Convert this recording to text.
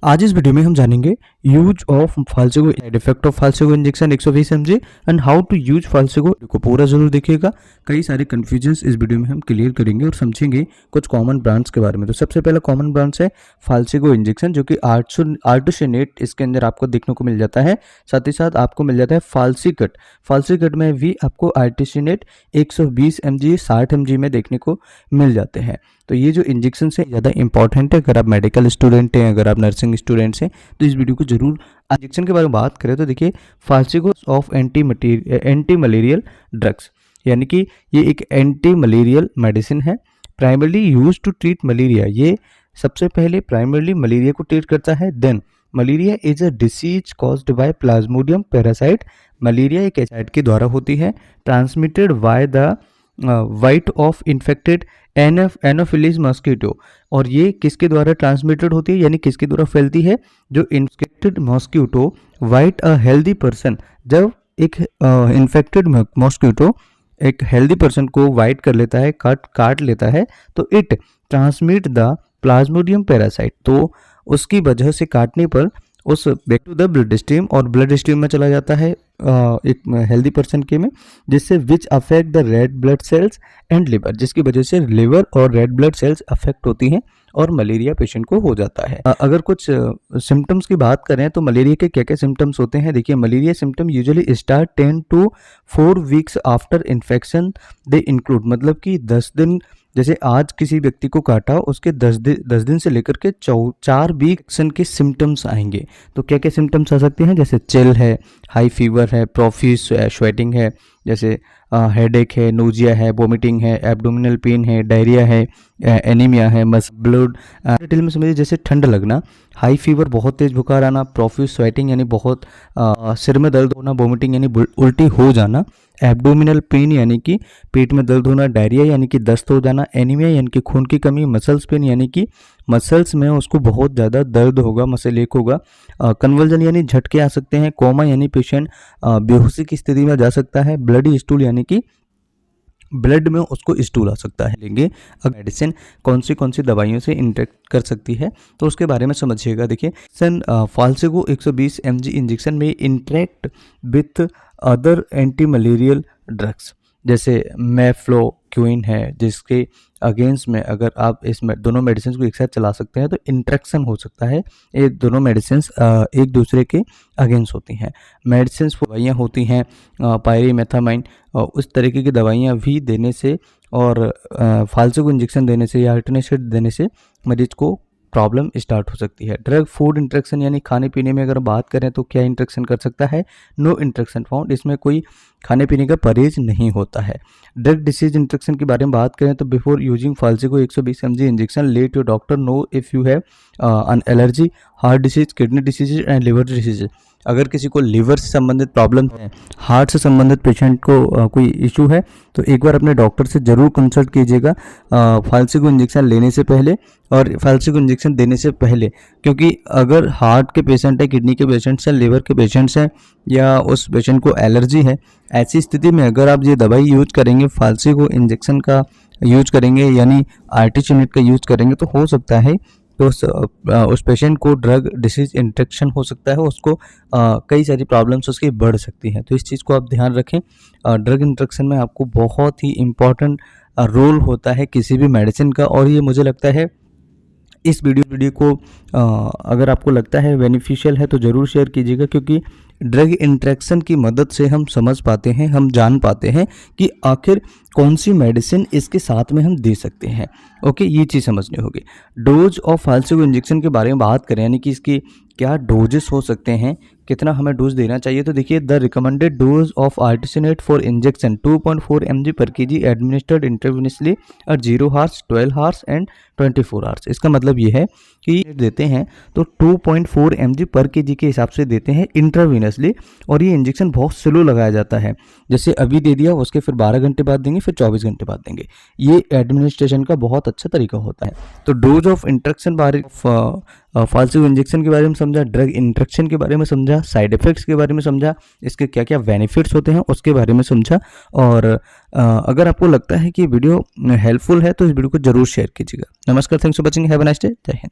आज इस वीडियो में हम जानेंगे use of Falcigo, side effect of Falcigo injection 120 mg and how to use Falcigo को पूरा जरूर देखिएगा। कई सारे कंफ्यूजन्स इस वीडियो में हम क्लियर करेंगे और समझेंगे कुछ कॉमन ब्रांड्स के बारे में। तो सबसे पहला कॉमन ब्रांड्स है फाल्सेगो इंजेक्शन, जो कि आर्टिसिनेट इसके अंदर आपको देखने को मिल जाता है। साथ ही साथ आपको मिल जाता है फाल्सीकट में भी आपको आर्टिसिनेट 120 mg 60 mg में देखने को मिल जाते हैं। तो ये जो इंजेक्शन है ज़्यादा इंपॉर्टेंट है। अगर आप मेडिकल स्टूडेंट हैं, अगर आप नर्सिंग स्टूडेंट्स हैं, तो इस वीडियो को जरूर। इंजेक्शन के बारे में बात करें तो देखिए, फाल्सेगो ऑफ एंटी मलेरियल ड्रग्स, यानी कि ये एक एंटी मलेरियल मेडिसिन है, primarily use to treat malaria. ये सबसे पहले प्राइमरली मलेरिया को ट्रीट करता है। Then malaria is a disease caused by plasmodium parasite. Malaria एक एसाइड के द्वारा होती है, transmitted by the bite of infected anopheles mosquito. और ये किसके द्वारा ट्रांसमिटेड होती है, यानी किसके द्वारा फैलती है? जो infected mosquito bite a healthy person, जब एक इन्फेक्टेड मॉस्किटो एक हेल्दी पर्सन को वाइट कर लेता है, काट लेता है, तो it transmit the plasmodium parasite. तो उसकी वजह से काटने पर उस back to the blood stream, और ब्लड स्ट्रीम में चला जाता है एक हेल्दी पर्सन के में, जिससे which affect the red blood cells and liver, जिसकी वजह से लिवर और रेड ब्लड सेल्स अफेक्ट होती हैं और मलेरिया पेशेंट को हो जाता है। अगर कुछ सिम्टम्स की बात करें तो मलेरिया के क्या क्या सिम्टम्स होते हैं। देखिए, malaria symptom usually start 10 to 4 weeks after infection. They include, मतलब कि 10 दिन, जैसे आज किसी व्यक्ति को काटा, उसके 10 दिन से लेकर के 4 वीक के सिम्टम्स आएंगे। तो क्या क्या सिम्टम्स आ सकते हैं? जैसे चिल है, हाई फीवर है, प्रोफ्यूज स्वेटिंग है, जैसे हेडेक है, नोजिया है, वोमिटिंग है, एब्डोमिनल पेन है, डायरिया है, एनीमिया है, ब्लड डिटेल में समझिए, जैसे ठंड लगना, हाई फीवर बहुत तेज बुखार आना, प्रोफ्यूज स्वेटिंग यानी बहुत सिर में दर्द होना, वोमिटिंग यानी उल्टी हो जाना, एब्डोमिनल पेन यानी कि पेट में दर्द होना, डायरिया यानी कि दस्त हो जाना, एनीमिया यानी कि खून की कमी, मसल्स पेन यानी कि मसल्स में उसको बहुत ज़्यादा दर्द होगा, मसल एक होगा, कन्वर्जन यानी झटके आ सकते हैं, कोमा यानी पेशेंट बेहोशी की स्थिति में जा सकता है, ब्लडी स्टूल यानी कि ब्लड में उसको स्टूल आ सकता है। लेंगे मेडिसिन कौन सी दवाइयों से इंटरेक्ट कर सकती है, तो उसके बारे में समझिएगा। देखिए, फाल्सेगो 120 mg इंजेक्शन में interact with other anti malarial drugs, जैसे मेफ्लोक्विन है, जिसके अगेंस्ट में अगर आप इसमें दोनों मेडिसिन को एक साथ चला सकते हैं तो इंट्रैक्शन हो सकता है। ये दोनों मेडिसिन एक दूसरे के अगेंस्ट होती हैं। मेडिसिन दवाइयाँ होती हैं पायरीमेथामाइन, उस तरीके की दवाइयाँ भी देने से और फाल्सेगो इंजेक्शन देने से या अल्टरनेट देने से मरीज को प्रॉब्लम स्टार्ट हो सकती है। ड्रग फूड इंट्रैक्शन यानी खाने पीने में अगर बात करें तो क्या इंट्रैक्शन कर सकता है? नो इंट्रैक्शन फाउंड, इसमें कोई खाने पीने का परहेज नहीं होता है। ड्रग डिसीज इंट्रैक्शन के बारे में बात करें तो before using Falcigo 120 mg injection let your doctor know if you have an allergy, heart disease, kidney disease and liver disease. अगर किसी को लिवर से संबंधित प्रॉब्लम है, हार्ट से संबंधित पेशेंट को कोई इशू है, तो एक बार अपने डॉक्टर से ज़रूर कंसल्ट कीजिएगा फाल्सेगो इंजेक्शन लेने से पहले और फाल्सेगो इंजेक्शन देने से पहले। क्योंकि अगर हार्ट के पेशेंट है, किडनी के पेशेंट्स हैं, लिवर के पेशेंट्स हैं, या उस पेशेंट को एलर्जी है, ऐसी स्थिति में अगर आप ये दवाई यूज करेंगे, फाल्सेगो इंजेक्शन का यूज करेंगे यानी आर्टिसिनेट का यूज करेंगे, तो हो सकता है तो उस पेशेंट को ड्रग डिसीज इंट्रैक्शन हो सकता है, उसको कई सारी प्रॉब्लम्स उसकी बढ़ सकती हैं। तो इस चीज़ को आप ध्यान रखें। ड्रग इंट्रैक्शन में आपको बहुत ही इम्पॉर्टेंट रोल होता है किसी भी मेडिसिन का, और ये मुझे लगता है इस वीडियो को अगर आपको लगता है बेनिफिशियल है तो ज़रूर शेयर कीजिएगा, क्योंकि ड्रग इंट्रैक्शन की मदद से हम समझ पाते हैं, हम जान पाते हैं कि आखिर कौन सी मेडिसिन इसके साथ में हम दे सकते हैं। ओके, ये चीज़ समझनी होगी। डोज ऑफ फाल्सेगो इंजेक्शन के बारे में बात करें, यानी कि इसकी क्या डोजेस हो सकते हैं, कितना हमें डोज देना चाहिए, तो देखिए, the recommended dose of artesunate for injection 2.4 mg पर kg administered intravenously at 0 hours, 12 hours and 24 hours। इसका मतलब ये है कि देते हैं तो 2.4 mg पर kg के हिसाब से देते हैं इंट्रावेनसली, और ये इंजेक्शन बहुत स्लो लगाया जाता है। जैसे अभी दे दिया, उसके फिर 12 घंटे बाद देंगे, फिर 24 घंटे बाद देंगे। ये एडमिनिस्ट्रेशन का बहुत अच्छा तरीका होता है। तो डोज ऑफ इंट्रैक्शन बारे फाल्सेगो इंजेक्शन के बारे में समझा, ड्रग इंट्रैक्शन के बारे में समझा, साइड इफेक्ट्स के बारे में समझा, इसके क्या क्या बेनिफिट्स होते हैं उसके बारे में समझा। और अगर आपको लगता है कि वीडियो हेल्पफुल है तो इस वीडियो को जरूर शेयर कीजिएगा। नमस्कार, thanks for watching, have a nice day, जय हिंद।